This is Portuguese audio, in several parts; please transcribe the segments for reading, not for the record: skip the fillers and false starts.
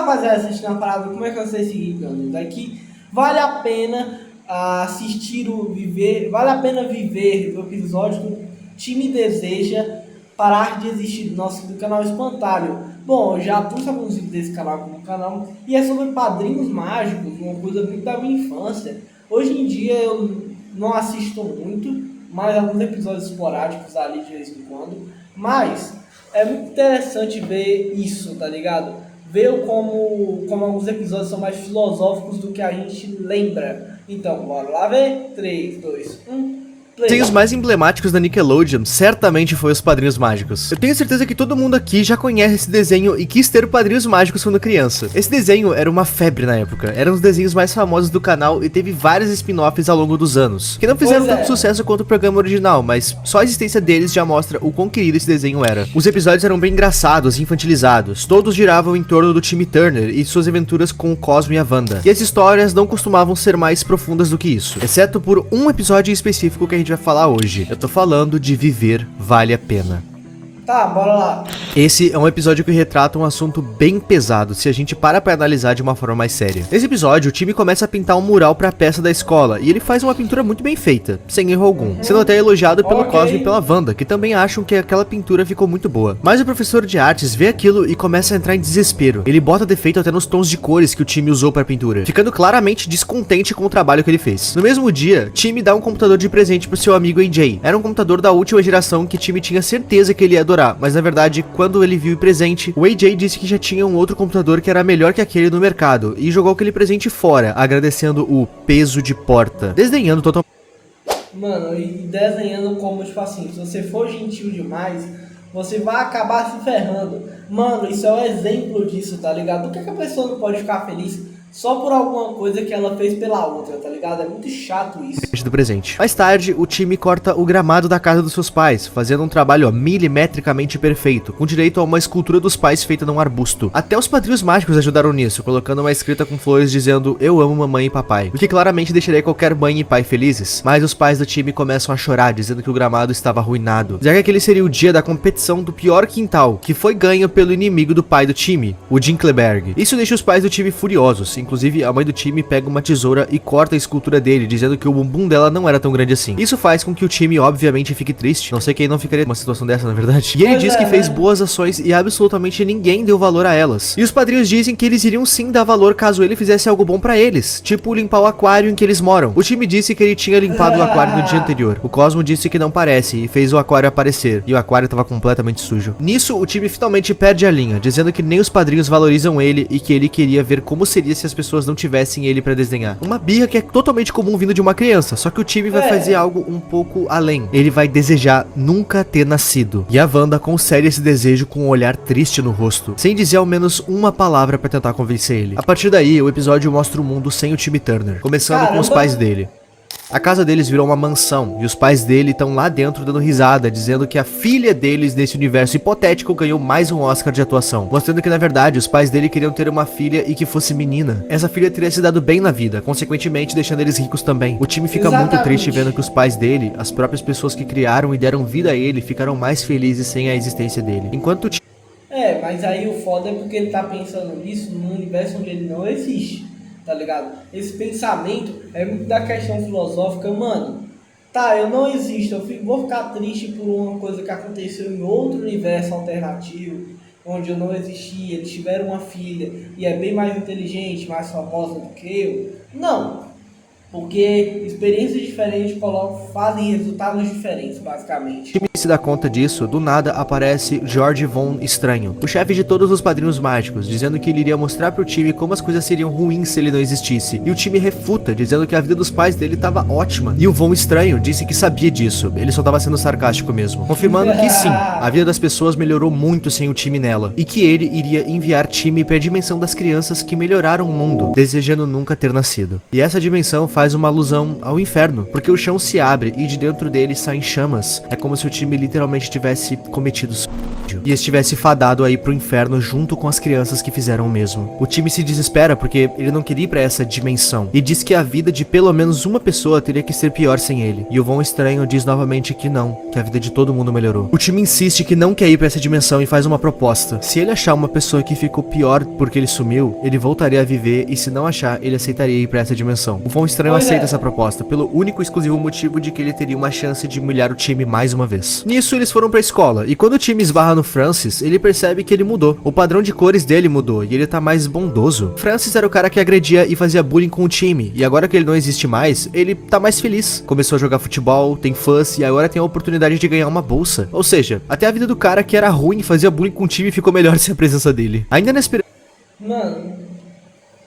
rapaziada, assistindo a parada, como é que eu sei seguir, meu Deus? Aqui vale a pena assistir vale a pena viver o episódio que o time deseja parar de existir do canal Espantalho. Bom, eu já trouxe alguns vídeos desse canal aqui no canal e é sobre padrinhos mágicos, uma coisa muito da minha infância. Hoje em dia eu não assisto muito, mas alguns episódios esporádicos ali de vez em quando, mas é muito interessante ver isso, tá ligado? Ver como alguns episódios são mais filosóficos do que a gente lembra. Então, bora lá ver? 3, 2, 1... Os desenhos mais emblemáticos da Nickelodeon certamente foi os Padrinhos Mágicos. Eu tenho certeza que todo mundo aqui já conhece esse desenho e quis ter Padrinhos Mágicos quando criança. Esse desenho era uma febre na época, era um dos desenhos mais famosos do canal e teve vários spin-offs ao longo dos anos, que não fizeram tanto sucesso quanto o programa original, mas só a existência deles já mostra o quão querido esse desenho era. Os episódios eram bem engraçados e infantilizados, todos giravam em torno do time Turner e suas aventuras com o Cosmo e a Wanda, e as histórias não costumavam ser mais profundas do que isso, exceto por um episódio específico que a gente vai falar hoje. Eu tô falando de Viver Vale a Pena. Tá, bora lá. Esse é um episódio que retrata um assunto bem pesado se a gente para pra analisar de uma forma mais séria. Nesse episódio, o time começa a pintar um mural pra peça da escola, e ele faz uma pintura muito bem feita, sem erro algum, sendo até elogiado pelo Cosmo e pela Wanda, que também acham que aquela pintura ficou muito boa. Mas o professor de artes vê aquilo e começa a entrar em desespero. Ele bota defeito até nos tons de cores que o time usou pra pintura, ficando claramente descontente com o trabalho que ele fez. No mesmo dia, Time dá um computador de presente pro seu amigo AJ. Era um computador da última geração que Time tinha certeza que ele ia adorar, mas na verdade, quando ele viu o presente, o AJ disse que já tinha um outro computador que era melhor que aquele no mercado, e jogou aquele presente fora, agradecendo o peso de porta, desdenhando totalmente. Mano, e desenhando como, tipo assim, se você for gentil demais, você vai acabar se ferrando. Mano, isso é um exemplo disso, tá ligado? Por que a pessoa não pode ficar feliz só por alguma coisa que ela fez pela outra, tá ligado? É muito chato isso. Do presente. Mais tarde, o time corta o gramado da casa dos seus pais, fazendo um trabalho milimetricamente perfeito, com direito a uma escultura dos pais feita num arbusto. Até os Padrinhos Mágicos ajudaram nisso, colocando uma escrita com flores dizendo "Eu amo mamãe e papai", o que claramente deixaria qualquer mãe e pai felizes. Mas os pais do time começam a chorar, dizendo que o gramado estava arruinado, já que aquele seria o dia da competição do pior quintal, que foi ganho pelo inimigo do pai do time, o Dinkleberg. Isso deixa os pais do time furiosos. Inclusive, a mãe do time pega uma tesoura e corta a escultura dele, dizendo que o bumbum dela não era tão grande assim. Isso faz com que o time, obviamente, fique triste. Não sei quem não ficaria numa situação dessa, na verdade. E ele diz que fez boas ações e absolutamente ninguém deu valor a elas. E os padrinhos dizem que eles iriam sim dar valor caso ele fizesse algo bom pra eles, tipo limpar o aquário em que eles moram. O time disse que ele tinha limpado o aquário no dia anterior. O Cosmo disse que não parece e fez o aquário aparecer, e o aquário estava completamente sujo. Nisso, o time finalmente perde a linha, dizendo que nem os padrinhos valorizam ele e que ele queria ver como seria se as pessoas não tivessem ele pra desenhar. Uma birra que é totalmente comum vindo de uma criança, só que o time vai fazer algo um pouco além. Ele vai desejar nunca ter nascido. E a Wanda concede esse desejo com um olhar triste no rosto, sem dizer ao menos uma palavra pra tentar convencer ele. A partir daí, o episódio mostra o mundo sem o time Turner, começando com os pais dele. A casa deles virou uma mansão, e os pais dele estão lá dentro dando risada, dizendo que a filha deles nesse universo hipotético ganhou mais um Oscar de atuação, mostrando que na verdade os pais dele queriam ter uma filha e que fosse menina. Essa filha teria se dado bem na vida, consequentemente deixando eles ricos também. O time fica muito triste vendo que os pais dele, as próprias pessoas que criaram e deram vida a ele, ficaram mais felizes sem a existência dele. Enquanto o time... Mas aí o foda é porque ele tá pensando nisso num universo onde ele não existe. Tá ligado? Esse pensamento é muito da questão filosófica, mano. Tá, eu não existo, vou ficar triste por uma coisa que aconteceu em outro universo alternativo, onde eu não existia, eles tiveram uma filha e é bem mais inteligente, mais famosa do que eu. Não, porque experiências diferentes fazem resultados diferentes, basicamente. O time se dá conta disso, do nada aparece George Von Estranho, o chefe de todos os Padrinhos Mágicos, dizendo que ele iria mostrar pro time como as coisas seriam ruins se ele não existisse. E o time refuta, dizendo que a vida dos pais dele estava ótima. E o Von Estranho disse que sabia disso, ele só estava sendo sarcástico mesmo, confirmando que sim, a vida das pessoas melhorou muito sem o time nela, e que ele iria enviar time para a dimensão das crianças que melhoraram o mundo, desejando nunca ter nascido. E essa dimensão faz faz uma alusão ao inferno, porque o chão se abre e de dentro dele saem chamas. É como se o time literalmente tivesse cometido suicídio e estivesse fadado aí pro inferno junto com as crianças que fizeram o mesmo. O time se desespera porque ele não queria ir pra essa dimensão e diz que a vida de pelo menos uma pessoa teria que ser pior sem ele. E o Von Estranho diz novamente que não, que a vida de todo mundo melhorou. O time insiste que não quer ir pra essa dimensão e faz uma proposta. Se ele achar uma pessoa que ficou pior porque ele sumiu, ele voltaria a viver, e se não achar, ele aceitaria ir pra essa dimensão. O Von Estranho aceita essa proposta pelo único e exclusivo motivo de que ele teria uma chance de humilhar o time mais uma vez. Nisso eles foram pra escola, e quando o time esbarra no Francis, ele percebe que ele mudou. O padrão de cores dele mudou, e ele tá mais bondoso. Francis era o cara que agredia e fazia bullying com o time, e agora que ele não existe mais, ele tá mais feliz. Começou a jogar futebol, tem fãs, e agora tem a oportunidade de ganhar uma bolsa. Ou seja, até a vida do cara que era ruim e fazia bullying com o time ficou melhor sem a presença dele. Ainda na esperança... Mano,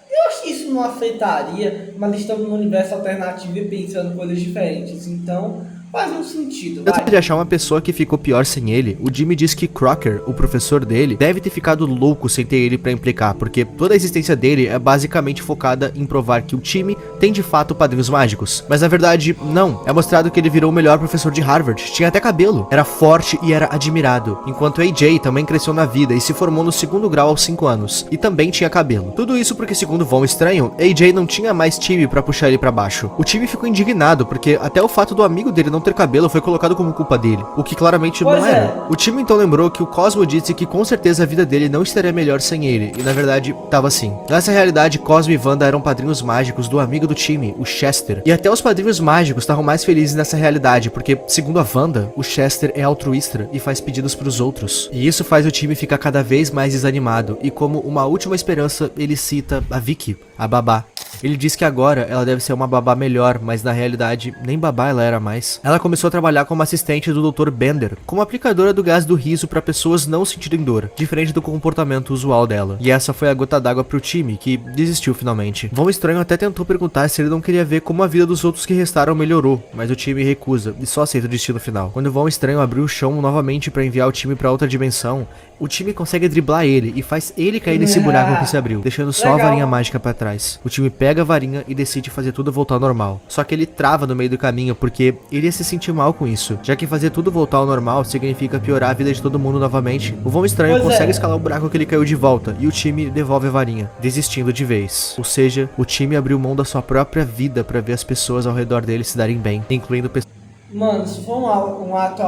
eu acho que isso não afetaria, mas estamos num universo alternativo e pensando em coisas diferentes, então faz um sentido, vai. Antes de achar uma pessoa que ficou pior sem ele, o Jimmy diz que Crocker, o professor dele, deve ter ficado louco sem ter ele pra implicar, porque toda a existência dele é basicamente focada em provar que o time tem de fato padrinhos mágicos. Mas na verdade, não. É mostrado que ele virou o melhor professor de Harvard, tinha até cabelo, era forte e era admirado, enquanto AJ também cresceu na vida e se formou no 2º grau aos 5 anos, e também tinha cabelo. Tudo isso porque, segundo Von Estranho, AJ não tinha mais time pra puxar ele pra baixo. O time ficou indignado, porque até o fato do amigo dele não ter cabelo foi colocado como culpa dele, o que claramente não era. O time então lembrou que o Cosmo disse que com certeza a vida dele não estaria melhor sem ele, e na verdade tava assim. Nessa realidade, Cosmo e Wanda eram padrinhos mágicos do amigo do time, o Chester, e até os padrinhos mágicos estavam mais felizes nessa realidade, porque segundo a Wanda, o Chester é altruísta e faz pedidos pros outros, e isso faz o time ficar cada vez mais desanimado, e como uma última esperança, ele cita a Vicky, a babá. Ele diz que agora ela deve ser uma babá melhor, mas na realidade nem babá ela era mais. Ela começou a trabalhar como assistente do Dr. Bender, como aplicadora do gás do riso para pessoas não sentirem dor, diferente do comportamento usual dela. E essa foi a gota d'água pro time, que desistiu finalmente. Von Estranho até tentou perguntar se ele não queria ver como a vida dos outros que restaram melhorou, mas o time recusa e só aceita o destino final. Quando Von Estranho abriu o chão novamente para enviar o time para outra dimensão, o time consegue driblar ele e faz ele cair nesse buraco que se abriu, deixando só a varinha mágica para trás. O time pega a varinha e decide fazer tudo voltar ao normal. Só que ele trava no meio do caminho porque ele ia se sentir mal com isso, já que fazer tudo voltar ao normal significa piorar a vida de todo mundo novamente. O Von Estranho consegue escalar o buraco que ele caiu de volta e o time devolve a varinha, desistindo de vez. Ou seja, o time abriu mão da sua própria vida para ver as pessoas ao redor dele se darem bem, incluindo pessoas... Mano, se for um ato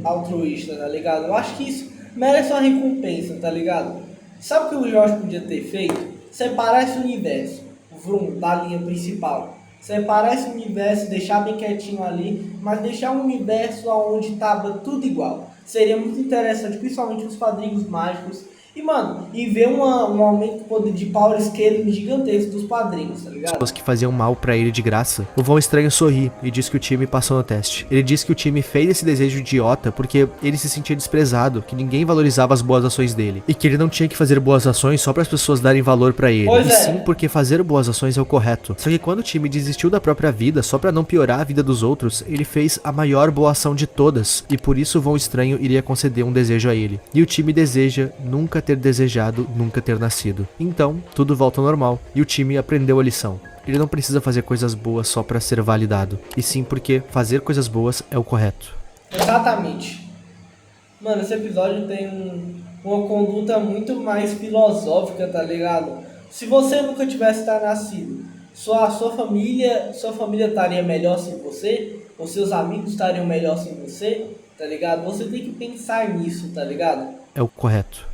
altruísta, tá ligado? Eu acho que isso merece uma recompensa, tá ligado? Sabe o que o Jorge podia ter feito? Separar esse universo, Vroom, da linha principal. Separar esse universo, deixar bem quietinho ali, mas deixar um universo onde tava tudo igual. Seria muito interessante, principalmente os padrinhos mágicos. E, mano, e ver um aumento do poder de power scaling gigantesco dos padrinhos, tá ligado? Pessoas que faziam mal pra ele de graça. O Von Estranho sorri e diz que o time passou no teste. Ele diz que o time fez esse desejo idiota porque ele se sentia desprezado, que ninguém valorizava as boas ações dele. E que ele não tinha que fazer boas ações só para as pessoas darem valor pra ele. E sim porque fazer boas ações é o correto. Só que quando o time desistiu da própria vida só pra não piorar a vida dos outros, ele fez a maior boa ação de todas. E por isso o Von Estranho iria conceder um desejo a ele. E o time deseja nunca ter desejado, nunca ter nascido. Então, tudo volta ao normal, e o time aprendeu a lição. Ele não precisa fazer coisas boas só pra ser validado, e sim porque fazer coisas boas é o correto. Exatamente. Mano, esse episódio tem uma conduta muito mais filosófica, tá ligado? Se você nunca tivesse nascido, sua família estaria melhor sem você, ou seus amigos estariam melhor sem você, tá ligado? Você tem que pensar nisso, tá ligado? É o correto.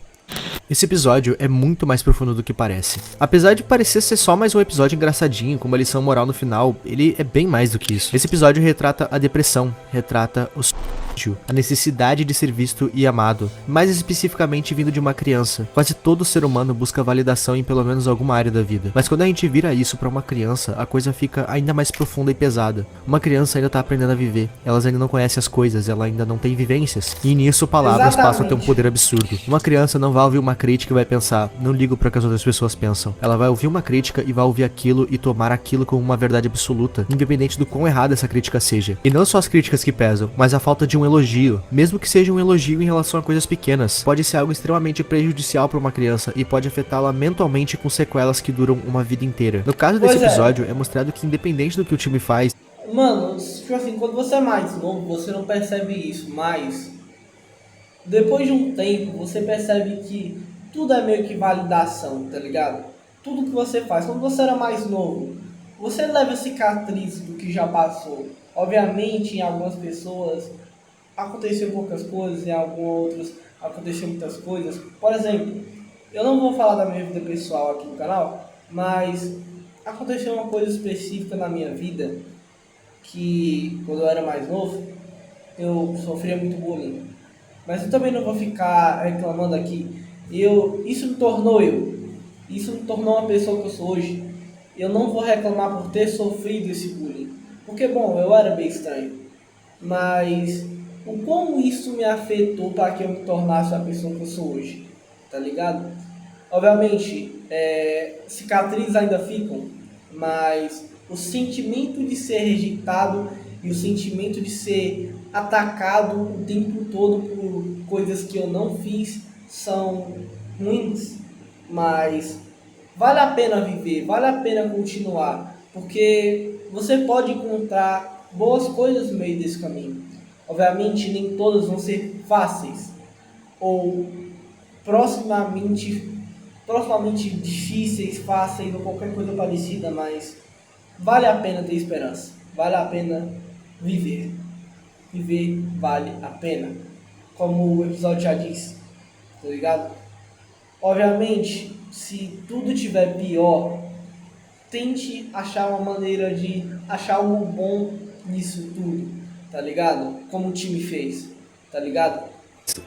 Esse episódio é muito mais profundo do que parece. Apesar de parecer ser só mais um episódio engraçadinho, com uma lição moral no final, ele é bem mais do que isso. Esse episódio retrata a depressão, retrata o suicídio, a necessidade de ser visto e amado, mais especificamente vindo de uma criança. Quase todo ser humano busca validação em pelo menos alguma área da vida. Mas quando a gente vira isso pra uma criança, a coisa fica ainda mais profunda e pesada. Uma criança ainda tá aprendendo a viver, elas ainda não conhecem as coisas, ela ainda não tem vivências. E nisso palavras passam a ter um poder absurdo. Uma criança não vai ouvir uma crítica e vai pensar, não ligo para que as outras pessoas pensam. Ela vai ouvir uma crítica e vai ouvir aquilo e tomar aquilo como uma verdade absoluta, independente do quão errada essa crítica seja. E não só as críticas que pesam, mas a falta de um elogio, mesmo que seja um elogio em relação a coisas pequenas, pode ser algo extremamente prejudicial para uma criança e pode afetá-la mentalmente com sequelas que duram uma vida inteira. No caso desse episódio, é mostrado que independente do que o time faz... Mano, tipo assim, quando você é mais novo, você não percebe isso, mas depois de um tempo, você percebe que tudo é meio que validação, tá ligado? Tudo que você faz. Quando você era mais novo, você leva cicatrizes do que já passou. Obviamente, em algumas pessoas aconteceu poucas coisas, em algumas outras aconteceu muitas coisas. Por exemplo, eu não vou falar da minha vida pessoal aqui no canal, mas aconteceu uma coisa específica na minha vida que, quando eu era mais novo, eu sofria muito bullying. Mas eu também não vou ficar reclamando aqui. Isso me tornou Isso me tornou uma pessoa que eu sou hoje. Eu não vou reclamar por ter sofrido esse bullying. Porque, bom, eu era bem estranho. Mas o como isso me afetou para que eu me tornasse a pessoa que eu sou hoje. Tá ligado? Obviamente, cicatrizes ainda ficam. Mas o sentimento de ser rejeitado e o sentimento de ser atacado o tempo todo por coisas que eu não fiz são ruins, mas vale a pena viver, vale a pena continuar, porque você pode encontrar boas coisas no meio desse caminho. Obviamente nem todas vão ser fáceis ou proximamente difíceis, fáceis ou qualquer coisa parecida, mas vale a pena ter esperança, vale a pena viver. Viver vale a pena, como o episódio já disse, tá ligado? Obviamente, se tudo estiver pior, tente achar uma maneira de achar algo bom nisso tudo, tá ligado? Como o time fez, tá ligado?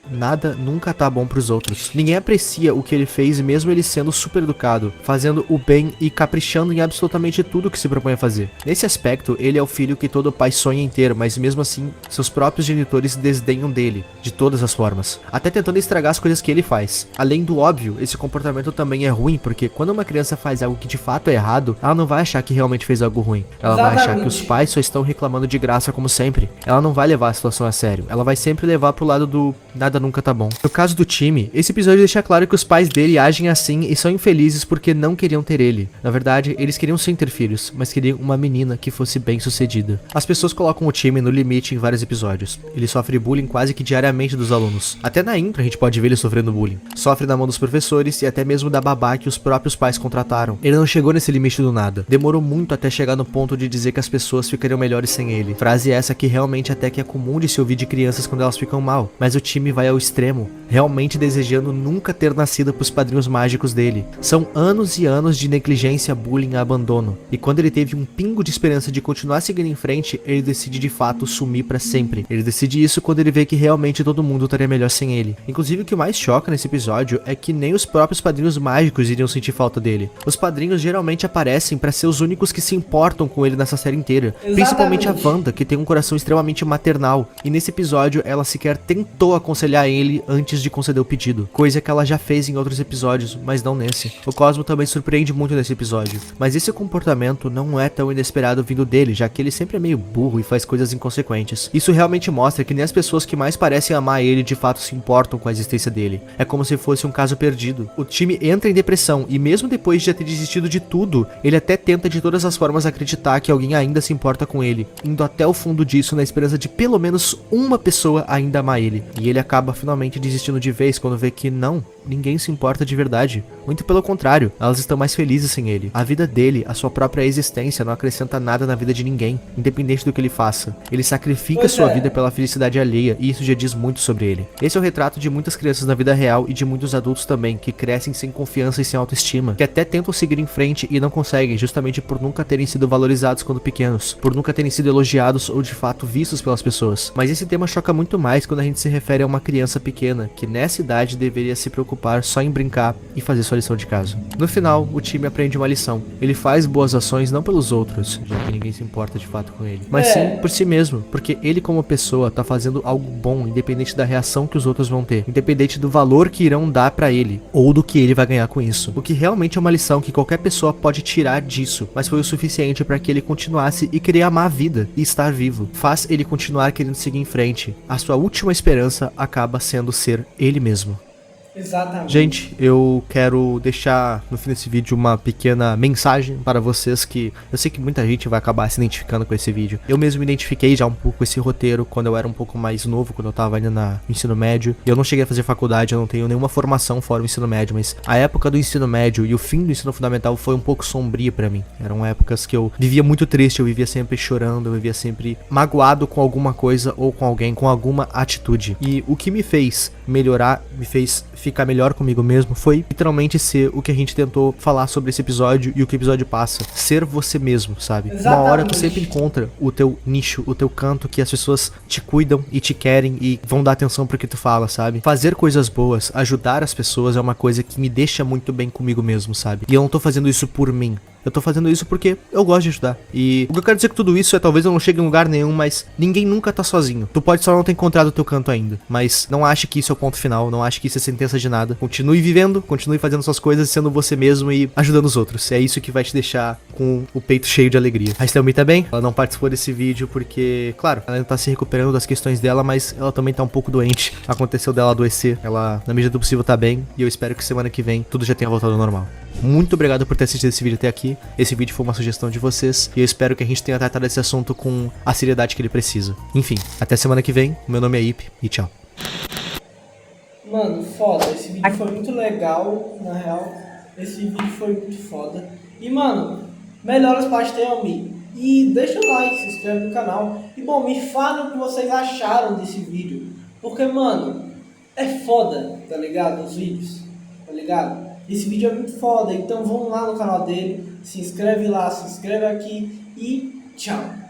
Nada nunca tá bom pros outros. Ninguém aprecia o que ele fez, mesmo ele sendo super educado, fazendo o bem e caprichando em absolutamente tudo que se propõe a fazer. Nesse aspecto, ele é o filho que todo pai sonha em ter, mas mesmo assim, seus próprios genitores desdenham dele, de todas as formas, até tentando estragar as coisas que ele faz. Além do óbvio, esse comportamento também é ruim, porque quando uma criança faz algo que de fato é errado, ela não vai achar que realmente fez algo ruim. Ela vai achar que os pais só estão reclamando de graça como sempre. Ela não vai levar a situação a sério. Ela vai sempre levar pro lado do nada nunca tá bom. No caso do time, esse episódio deixa claro que os pais dele agem assim e são infelizes porque não queriam ter ele. Na verdade, eles queriam sim ter filhos, mas queriam uma menina que fosse bem sucedida. As pessoas colocam o time no limite em vários episódios. Ele sofre bullying quase que diariamente dos alunos. Até na intro a gente pode ver ele sofrendo bullying. Sofre na mão dos professores e até mesmo da babá que os próprios pais contrataram. Ele não chegou nesse limite do nada. Demorou muito até chegar no ponto de dizer que as pessoas ficariam melhores sem ele. Frase essa que realmente até que é comum de se ouvir de crianças quando elas ficam mal. Mas o time vai ao extremo, realmente desejando nunca ter nascido pros padrinhos mágicos dele. São anos e anos de negligência, bullying e abandono. E quando ele teve um pingo de esperança de continuar seguindo em frente, ele decide de fato sumir pra sempre. Ele decide isso quando ele vê que realmente todo mundo estaria melhor sem ele. Inclusive o que mais choca nesse episódio é que nem os próprios padrinhos mágicos iriam sentir falta dele. Os padrinhos geralmente aparecem pra ser os únicos que se importam com ele nessa série inteira. Exatamente. Principalmente a Wanda, que tem um coração extremamente maternal. E nesse episódio ela sequer tentou aconselhar ele antes de conceder o pedido, coisa que ela já fez em outros episódios, mas não nesse. O Cosmo também surpreende muito nesse episódio, mas esse comportamento não é tão inesperado vindo dele, já que ele sempre é meio burro e faz coisas inconsequentes. Isso realmente mostra que nem as pessoas que mais parecem amar ele de fato se importam com a existência dele. É como se fosse um caso perdido. O time entra em depressão e mesmo depois de já ter desistido de tudo, ele até tenta de todas as formas acreditar que alguém ainda se importa com ele, indo até o fundo disso na esperança de pelo menos uma pessoa ainda amar ele. E ele acaba finalmente desistindo de vez quando vê que não, ninguém se importa de verdade. Muito pelo contrário, elas estão mais felizes sem ele. A vida dele, a sua própria existência, não acrescenta nada na vida de ninguém, independente do que ele faça. Ele sacrifica sua vida pela felicidade alheia, e isso já diz muito sobre ele. Esse é o retrato de muitas crianças na vida real e de muitos adultos também, que crescem sem confiança e sem autoestima, que até tentam seguir em frente e não conseguem, justamente por nunca terem sido valorizados quando pequenos, por nunca terem sido elogiados ou de fato vistos pelas pessoas. Mas esse tema choca muito mais quando a gente se refere a uma criança pequena, que nessa idade deveria se preocupar só em brincar e fazer sua lição de casa. No final, o time aprende uma lição. Ele faz boas ações não pelos outros, já que ninguém se importa de fato com ele, mas sim por si mesmo, porque ele como pessoa tá fazendo algo bom, independente da reação que os outros vão ter, independente do valor que irão dar pra ele, ou do que ele vai ganhar com isso. O que realmente é uma lição que qualquer pessoa pode tirar disso, mas foi o suficiente pra que ele continuasse e querer amar a vida e estar vivo. Faz ele continuar querendo seguir em frente. A sua última esperança acaba sendo ser ele mesmo. Exatamente. Gente, eu quero deixar no fim desse vídeo uma pequena mensagem para vocês que eu sei que muita gente vai acabar se identificando com esse vídeo. Eu mesmo me identifiquei já um pouco com esse roteiro quando eu era um pouco mais novo, quando eu tava ainda no ensino médio. Eu não cheguei a fazer faculdade, eu não tenho nenhuma formação fora o ensino médio, mas a época do ensino médio e o fim do ensino fundamental foi um pouco sombria pra mim. Eram épocas que eu vivia muito triste, eu vivia sempre chorando, eu vivia sempre magoado com alguma coisa ou com alguém, com alguma atitude. E o que me fez melhorar, me fez ficar melhor comigo mesmo, foi literalmente ser o que a gente tentou falar sobre esse episódio e o que o episódio passa. Ser você mesmo, sabe? Exatamente. Uma hora tu sempre encontra o teu nicho, o teu canto, que as pessoas te cuidam e te querem e vão dar atenção pro que tu fala, sabe? Fazer coisas boas, ajudar as pessoas é uma coisa que me deixa muito bem comigo mesmo, sabe? E eu não tô fazendo isso por mim. Eu tô fazendo isso porque eu gosto de ajudar. E o que eu quero dizer com tudo isso é talvez eu não chegue em lugar nenhum, mas ninguém nunca tá sozinho. Tu pode só não ter encontrado o teu canto ainda, mas não ache que isso é o ponto final, não ache que isso é sentença de nada. Continue vivendo, continue fazendo suas coisas, sendo você mesmo e ajudando os outros. É isso que vai te deixar com o peito cheio de alegria. A Estelmi tá bem? Ela não participou desse vídeo porque, claro, ela ainda tá se recuperando das questões dela, mas ela também tá um pouco doente. Aconteceu dela adoecer. Ela, na medida do possível, tá bem. E eu espero que semana que vem tudo já tenha voltado ao normal. Muito obrigado por ter assistido esse vídeo até aqui. Esse vídeo foi uma sugestão de vocês e eu espero que a gente tenha tratado esse assunto com a seriedade que ele precisa. Enfim, até semana que vem. Meu nome é Ip e tchau. Mano, foda. Esse vídeo foi muito legal, na real. Esse vídeo foi muito foda. E, mano, melhoras para a Estelmi. E deixa o like, se inscreve no canal. E, bom, me falem o que vocês acharam desse vídeo. Porque, mano, é foda, tá ligado? Os vídeos, tá ligado? Esse vídeo é muito foda, então vamos lá no canal dele, se inscreve lá, se inscreve aqui e tchau!